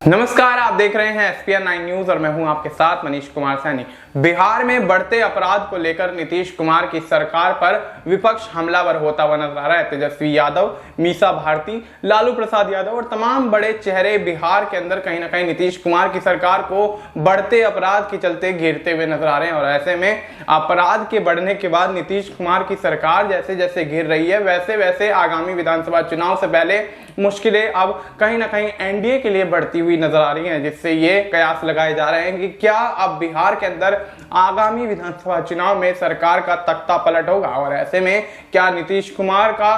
नमस्कार, आप देख रहे हैं SPR 9 न्यूज और मैं हूं आपके साथ मनीष कुमार सैनी। बिहार में बढ़ते अपराध को लेकर नीतीश कुमार की सरकार पर विपक्ष हमलावर होता हुआ नजर आ रहा है। तेजस्वी यादव, मीसा भारती, लालू प्रसाद यादव और तमाम बड़े चेहरे बिहार के अंदर कहीं ना कहीं नीतीश कुमार की सरकार को बढ़ते अपराध के चलते घेरते हुए नजर आ रहे हैं। और ऐसे में अपराध के बढ़ने के बाद नीतीश कुमार की सरकार जैसे जैसे घिर रही है, वैसे वैसे आगामी विधानसभा चुनाव से पहले मुश्किलें अब कहीं ना कहीं एनडीए के लिए बढ़ती हुई नजर आ रही हैं, जिससे ये कयास लगाए जा रहे हैं कि क्या अब बिहार के अंदर आगामी विधानसभा चुनाव में सरकार का तख्ता पलट होगा। और ऐसे में क्या नीतीश कुमार का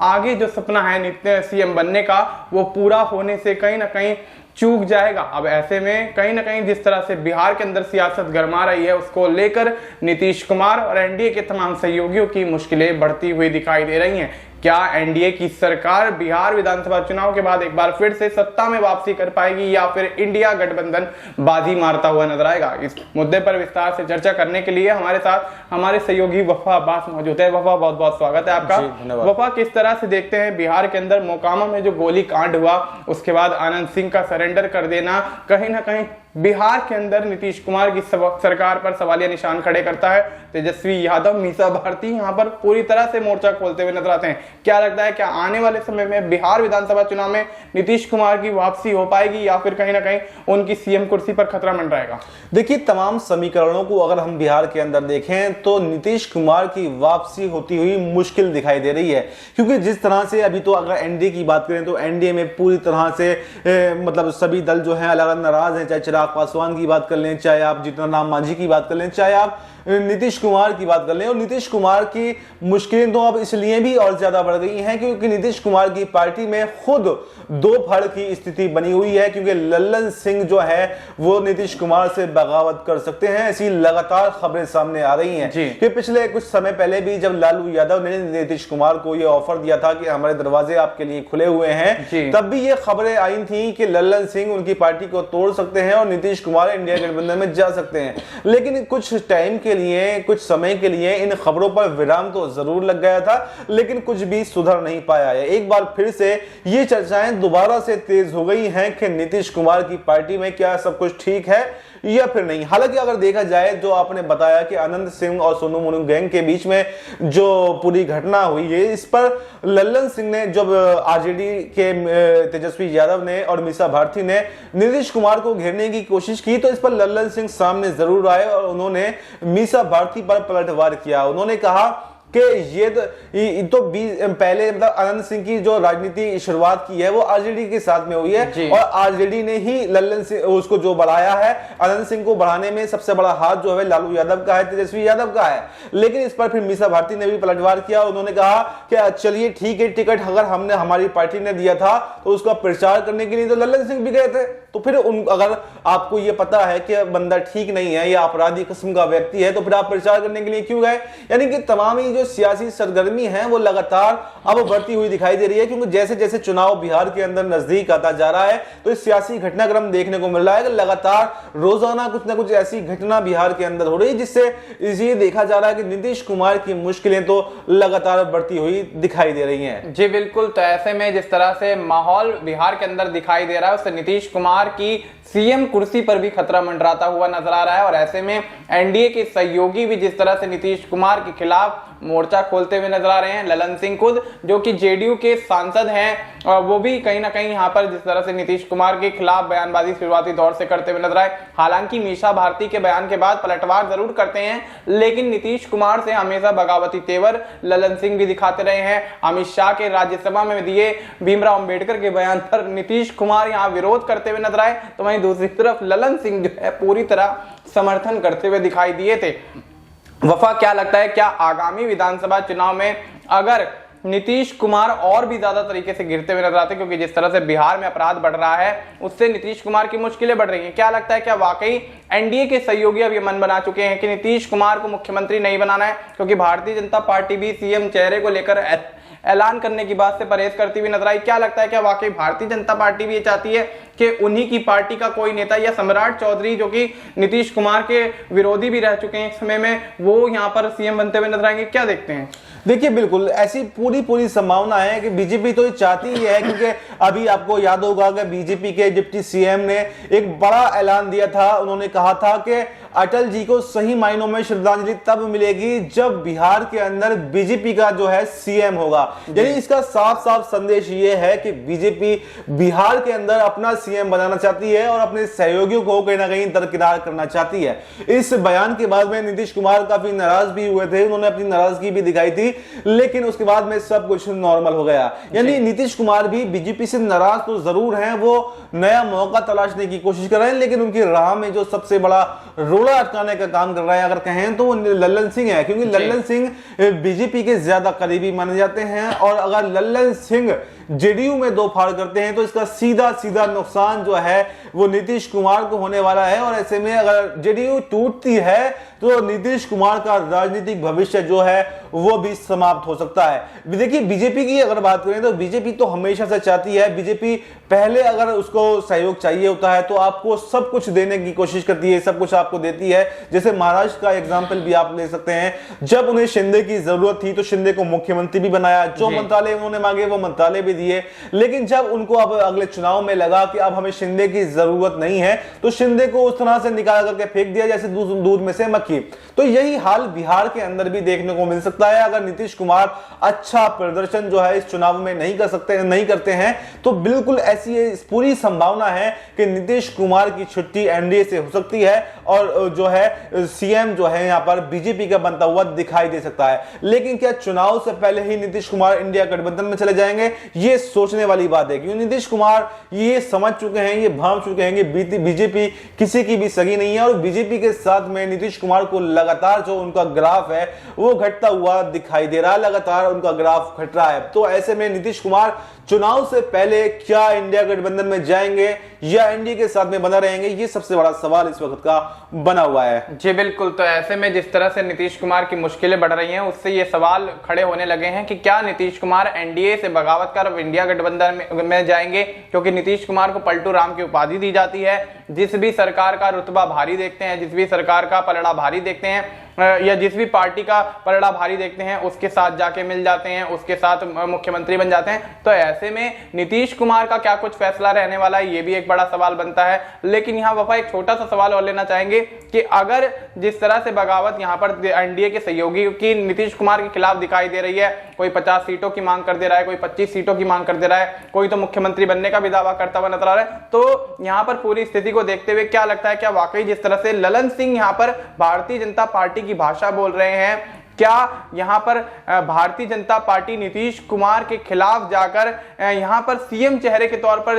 आगे जो सपना है सीएम बनने का, वो पूरा होने से कहीं ना कहीं चूक जाएगा। अब ऐसे में कहीं ना कहीं जिस तरह से बिहार के अंदर सियासत गरमा रही है, उसको लेकर नीतीश कुमार और एनडीए के तमाम सहयोगियों की मुश्किलें बढ़ती हुई दिखाई दे रही हैं। क्या एनडीए की सरकार बिहार विधानसभा चुनाव के बाद एक बार फिर से सत्ता में वापसी कर पाएगी या फिर इंडिया गठबंधन बाजी मारता हुआ नजर आएगा? इस मुद्दे पर विस्तार से चर्चा करने के लिए हमारे साथ हमारे सहयोगी वफा अब्बास मौजूद है। वफा, बहुत बहुत स्वागत है आपका। वफा, किस तरह से देखते हैं बिहार के अंदर मोकामा में जो गोली कांड हुआ, उसके बाद आनंद सिंह का सरेंडर कर देना कहीं ना कहीं बिहार के अंदर नीतीश कुमार की सरकार पर सवालिया निशान खड़े करता है। तेजस्वी यादव, मीसा भारती यहां पर पूरी तरह से मोर्चा खोलते हुए नजर आते हैं। क्या लगता है, क्या आने वाले समय में बिहार विधानसभा चुनाव में नीतीश कुमार की वापसी हो पाएगी या फिर कहीं ना कहीं उनकी सीएम कुर्सी पर खतरा मंडराएगा? देखिए, तमाम समीकरणों को अगर हम बिहार के अंदर देखें तो नीतीश कुमार की वापसी होती हुई मुश्किल दिखाई दे रही है, क्योंकि जिस तरह से अभी तो अगर एनडीए की बात करें तो एनडीए में पूरी तरह से मतलब सभी दल जो है अलग अलग नाराज हैं। चाहे चिराग पासवान की बात कर लें, चाहे आप जीतन राम मांझी की बात कर लें, चाहे आप नीतीश कुमार की बात कर लें। और नीतीश कुमार की मुश्किलें तो अब इसलिए भी और ज्यादा बढ़ गई हैं क्योंकि नीतीश कुमार की पार्टी में खुद दो फड़ की स्थिति बनी हुई है, क्योंकि लल्लन सिंह जो है वो नीतीश कुमार से बगावत कर सकते हैं। ऐसी लगातार खबरें सामने आ रही हैं कि पिछले कुछ समय पहले भी जब लालू यादव ने नीतीश कुमार को ये ऑफर दिया था कि हमारे दरवाजे आपके लिए खुले हुए हैं, तब भी ये खबरें आई थी कि लल्लन सिंह उनकी पार्टी को तोड़ सकते हैं और नीतीश कुमार इंडिया गठबंधन में जा सकते हैं। लेकिन कुछ टाइम के लिए, कुछ समय के लिए इन खबरों पर विराम तो जरूर लग गया था, लेकिन कुछ भी सुधर नहीं पाया है। एक बार फिर से ये चर्चाएं दोबारा से तेज हो गई हैं कि नीतीश कुमार की पार्टी में क्या सब कुछ ठीक है या फिर नहीं। हालांकि अगर देखा जाए, जो आपने बताया कि आनंद सिंह और सोनू मोनू गैंग के बीच में जो पूरी घटना हुई है, इस पर लल्लन सिंह ने, जब आरजेडी के तेजस्वी यादव ने और मीसा भारती ने नीतीश कुमार को घेरने की कोशिश की, तो इस पर लल्लन सिंह सामने जरूर आए और उन्होंने मीसा भारती पर पलटवार किया। उन्होंने कहा कि ये तो पहले मतलब आनंद सिंह की जो राजनीति शुरुआत की है वो आरजेडी के साथ में हुई है और आरजेडी ने ही लल्लन सिंह उसको जो बढ़ाया है। आनंद सिंह को बढ़ाने में सबसे बड़ा हाथ जो है लालू यादव का है, तेजस्वी यादव का है। लेकिन इस पर फिर मीसा भारती ने भी पलटवार किया। उन्होंने कहा कि चलिए ठीक है, टिकट अगर हमने हमारी पार्टी ने दिया था तो उसका प्रचार करने के लिए तो लल्लन सिंह भी गए थे। तो फिर अगर आपको ये पता है कि बंदा ठीक नहीं है या अपराधी किस्म का व्यक्ति है, तो फिर आप प्रचार करने के लिए क्यों गए? यानी कि तमाम ही जो सियासी सरगर्मी है वो लगातार अब बढ़ती हुई दिखाई दे रही है, क्योंकि जैसे जैसे चुनाव बिहार के अंदर नजदीक आता जा रहा है तो इस सियासी घटनाक्रम देखने को मिल रहा है कि लगातार रोजाना कुछ ना कुछ ऐसी घटना बिहार के अंदर हो रही है, जिससे ये देखा जा रहा है कि नीतीश कुमार की मुश्किलें तो लगातार बढ़ती हुई दिखाई दे रही हैं। जी बिल्कुल। तो ऐसे में जिस तरह से माहौल बिहार के अंदर दिखाई दे रहा है, उससे नीतीश कुमार की सीएम कुर्सी पर भी खतरा मंडराता हुआ नजर आ रहा है। और ऐसे में एनडीए के सहयोगी भी जिस तरह से नीतीश कुमार के खिलाफ मोर्चा खोलते हुए नजर आ रहे हैं। लल्लन सिंह खुद, जो कि जेडीयू के सांसद हैं, वो भी कहीं ना कहीं यहाँ पर जिस तरह से नीतीश कुमार के खिलाफ बयानबाजी शुरुआती दौर से करते हुए नजर आए। हालांकि मीसा भारती के बयान के बाद पलटवार जरूर करते हैं, लेकिन नीतीश कुमार से हमेशा बगावती तेवर लल्लन सिंह भी दिखाते रहे हैं। अमित शाह के राज्यसभा में दिए भीमराव अंबेडकर के बयान पर नीतीश कुमार यहाँ विरोध करते हुए नजर आए, तो वहीं दूसरी तरफ लल्लन सिंह जो है पूरी तरह समर्थन करते हुए दिखाई दिए थे। वफा, क्या लगता है, क्या आगामी विधानसभा चुनाव में अगर नीतीश कुमार और भी ज्यादा तरीके से गिरते हुए नजर आते हैं, क्योंकि जिस तरह से बिहार में अपराध बढ़ रहा है उससे नीतीश कुमार की मुश्किलें बढ़ रही हैं, क्या लगता है, क्या वाकई एनडीए के सहयोगी अब ये मन बना चुके हैं कि नीतीश कुमार को मुख्यमंत्री नहीं बनाना है? क्योंकि भारतीय जनता पार्टी भी सीएम चेहरे को लेकर ऐलान करने की बात से परहेज करती हुई नजर आई। क्या लगता है, क्या वाकई भारतीय जनता पार्टी भी ये चाहती है कि उन्हीं की पार्टी का कोई नेता या सम्राट चौधरी जो कि नीतीश कुमार के विरोधी भी रह चुके हैं एक समय में, वो यहाँ पर सीएम बनते हुए नजर आएंगे? क्या देखते हैं? देखिए बिल्कुल ऐसी पूरी संभावना है कि बीजेपी तो ये चाहती ही है, क्योंकि अभी आपको याद होगा कि बीजेपी के डिप्टी सीएम ने एक बड़ा ऐलान दिया था। उन्होंने कहा था कि अटल जी को सही मायनों में श्रद्धांजलि तब मिलेगी जब बिहार के अंदर बीजेपी का जो है सीएम होगा। यानी इसका साफ साफ संदेश ये है कि बीजेपी बिहार के अंदर अपना सीएम बनाना चाहती है और अपने सहयोगियों को कहीं ना कहीं दरकिनार करना चाहती है। इस बयान के बाद में नीतीश कुमार काफी नाराज भी हुए थे, उन्होंने अपनी नाराजगी भी दिखाई थी, लेकिन उसके बाद में सब कुछ नॉर्मल हो गया। यानी नीतीश कुमार भी बीजेपी से नाराज तो जरूर हैं, वो नया मौका तलाशने की कोशिश कर रहे हैं, लेकिन उनकी राह में जो सबसे बड़ा रोड़ा अटकाने का काम कर रहा है अगर कहें तो वो लल्लन सिंह है, क्योंकि लल्लन सिंह बीजेपी के ज्यादा करीबी माने जाते हैं। और अगर लल्लन सिंह जेडीयू में दो फाड़ करते हैं तो इसका सीधा सीधा नुकसान जो है वो नीतीश कुमार को होने वाला है। और ऐसे में अगर जेडीयू टूटती है तो नीतीश कुमार का राजनीतिक भविष्य जो है वो भी समाप्त हो सकता है। देखिए बीजेपी की अगर बात करें तो बीजेपी तो हमेशा से चाहती है, बीजेपी पहले अगर उसको सहयोग चाहिए होता है तो आपको सब कुछ देने की कोशिश करती है, सब कुछ आपको देती है। जैसे महाराष्ट्र का एग्जांपल भी आप ले सकते हैं, जब उन्हें शिंदे की जरूरत थी तो शिंदे को मुख्यमंत्री भी बनाया, जो मंत्रालय उन्होंने मांगे वो मंत्रालय भी दिए। लेकिन जब उनको अब अगले चुनाव में लगा कि अब हमें शिंदे की जरूरत नहीं है तो शिंदे को उस तरह से निकाल करके फेंक दिया जैसे दूध में से मक्खी। तो यही हाल बिहार के अंदर भी देखने को मिल सकता है। अगर नीतीश कुमार अच्छा प्रदर्शन जो है इस चुनाव में नहीं करते हैं तो बिल्कुल ऐसी पूरी संभावना है कि नीतीश कुमार की छुट्टी एनडीए से हो सकती है और जो है सीएम जो है यहां पर बीजेपी का बनता हुआ दिखाई दे सकता है। लेकिन क्या चुनाव से पहले ही नीतीश कुमार इंडिया गठबंधन में चले जाएंगे? ये सोचने वाली बात है, क्योंकि नीतीश कुमार ये समझ चुके हैं, ये भांप चुके हैं कि बीजेपी किसी की भी सगी नहीं है और बीजेपी के साथ में नीतीश कुमार को लगातार जो उनका ग्राफ है वो घटता हुआ दिखाई दे रहा है, लगातार उनका ग्राफ घट रहा है। तो ऐसे में नीतीश कुमार चुनाव से पहले क्या इंडिया गठबंधन में जाएंगे या एनडीए के साथ में बना रहेंगे, ये सबसे बड़ा सवाल इस वक्त का बना हुआ है। जी बिल्कुल। तो ऐसे में जिस तरह से नीतीश कुमार की मुश्किलें बढ़ रही हैं उससे ये सवाल खड़े होने लगे हैं कि क्या नीतीश कुमार एनडीए से बगावत कर इंडिया गठबंधन में जाएंगे, क्योंकि नीतीश कुमार को पलटू राम की उपाधि दी जाती है। जिस भी सरकार का रुतबा भारी देखते हैं, जिस भी सरकार का पलड़ा भारी देखते हैं या जिस भी पार्टी का पलड़ा भारी देखते हैं उसके साथ जाके मिल जाते हैं, उसके साथ मुख्यमंत्री बन जाते हैं। तो ऐसे में नीतीश कुमार का क्या कुछ फैसला रहने वाला है, ये भी एक बड़ा सवाल बनता है। लेकिन यहाँ वफा एक छोटा सा सवाल और लेना चाहेंगे कि अगर जिस तरह से बगावत यहाँ पर एनडीए के सहयोगी की नीतीश कुमार के खिलाफ दिखाई दे रही है, कोई 50 सीटों की मांग कर दे रहा है, कोई 25 सीटों की मांग कर दे रहा है, कोई तो मुख्यमंत्री बनने का भी दावा करता हुआ नजर आ रहा है, तो यहाँ पर पूरी स्थिति को देखते हुए क्या लगता है, क्या वाकई जिस तरह से ललन सिंह यहाँ पर भारतीय जनता पार्टी की भाषा बोल रहे हैं, क्या यहाँ पर भारतीय जनता पार्टी नीतीश कुमार के खिलाफ जाकर यहाँ पर सीएम चेहरे के तौर पर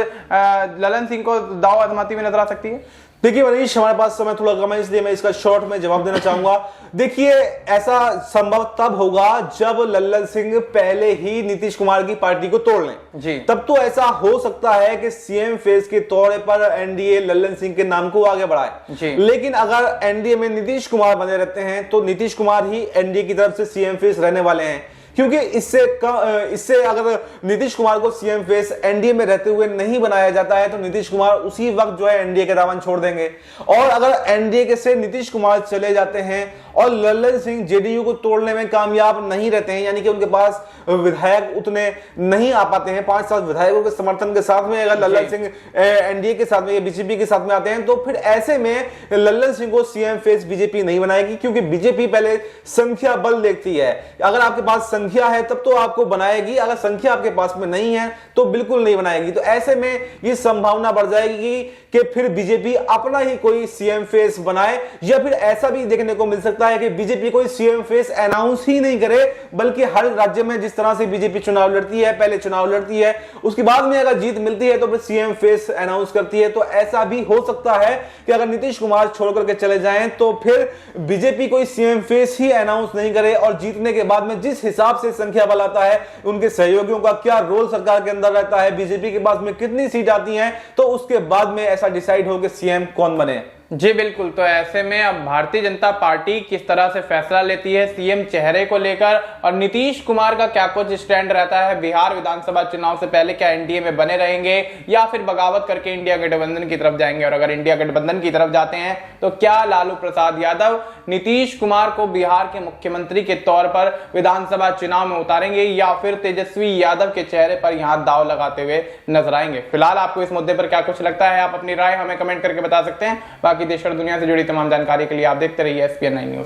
ललन सिंह को दाव आजमाती हुई नजर आ सकती है? देखिए मनीष, हमारे पास समय थोड़ा कम है इसलिए मैं इसका शॉर्ट में जवाब देना चाहूंगा। देखिए ऐसा संभव तब होगा जब लल्लन सिंह पहले ही नीतीश कुमार की पार्टी को तोड़ लें जी। तब तो ऐसा हो सकता है कि सीएम फेस के तौर पर एनडीए लल्लन सिंह के नाम को आगे बढ़ाए जी। लेकिन अगर एनडीए में नीतीश कुमार बने रहते हैं तो नीतीश कुमार ही एनडीए की तरफ से सीएम फेस रहने वाले हैं, क्योंकि इससे अगर नीतीश कुमार को सीएम फेस एनडीए में रहते हुए नहीं बनाया जाता है तो नीतीश कुमार उसी वक्त जो है एनडीए के दामन छोड़ देंगे। और अगर एनडीए के से नीतीश कुमार चले जाते हैं और लल्लन सिंह जेडीयू को तोड़ने में कामयाब नहीं रहते हैं, यानी कि उनके पास विधायक उतने नहीं आ पाते हैं, 5-7 विधायकों के समर्थन के साथ में अगर लल्लन सिंह एनडीए के साथ में या बीजेपी के साथ में आते हैं तो फिर ऐसे में लल्लन सिंह को सीएम फेस बीजेपी नहीं बनाएगी, क्योंकि बीजेपी पहले संख्या बल देखती है। अगर आपके पास संख्या है तब तो आपको बनाएगी, अगर संख्या आपके पास में नहीं है तो बिल्कुल नहीं बनाएगी। तो ऐसे में ये संभावना बढ़ जाएगी कि फिर बीजेपी अपना ही कोई सीएम फेस बनाए, या फिर ऐसा भी देखने को मिल सकता है कि बीजेपी कोई सीएम फेस अनाउंस ही नहीं करे, बल्कि हर राज्य में जिस तरह से बीजेपी चुनाव लड़ती है, पहले चुनाव लड़ती है, उसके बाद में अगर जीत मिलती है तो फिर सीएम फेस अनाउंस करती है। तो ऐसा भी हो सकता है कि अगर नीतीश कुमार छोड़ करके चले जाएं तो फिर बीजेपी कोई सीएम फेस ही अनाउंस नहीं करे, और जीतने के बाद में जिस हिसाब से संख्या बल आता है, उनके सहयोगियों का क्या रोल सरकार के अंदर रहता है, बीजेपी के पास में कितनी सीट आती हैं, तो उसके बाद में ऐसा डिसाइड हो कि सीएम कौन बने। जी बिल्कुल। तो ऐसे में अब भारतीय जनता पार्टी किस तरह से फैसला लेती है सीएम चेहरे को लेकर, और नीतीश कुमार का क्या कुछ स्टैंड रहता है बिहार विधानसभा चुनाव से पहले, क्या एनडीए में बने रहेंगे या फिर बगावत करके इंडिया गठबंधन की तरफ जाएंगे, और अगर इंडिया गठबंधन की तरफ जाते हैं तो क्या लालू प्रसाद यादव नीतीश कुमार को बिहार के मुख्यमंत्री के तौर पर विधानसभा चुनाव में उतारेंगे या फिर तेजस्वी यादव के चेहरे पर यहां दाव लगाते हुए नजर आएंगे। फिलहाल आपको इस मुद्दे पर क्या कुछ लगता है, आप अपनी राय हमें कमेंट करके बता सकते हैं। बाकी देश और दुनिया से जुड़ी तमाम जानकारी के लिए आप देखते रहिए SPN9 न्यूज।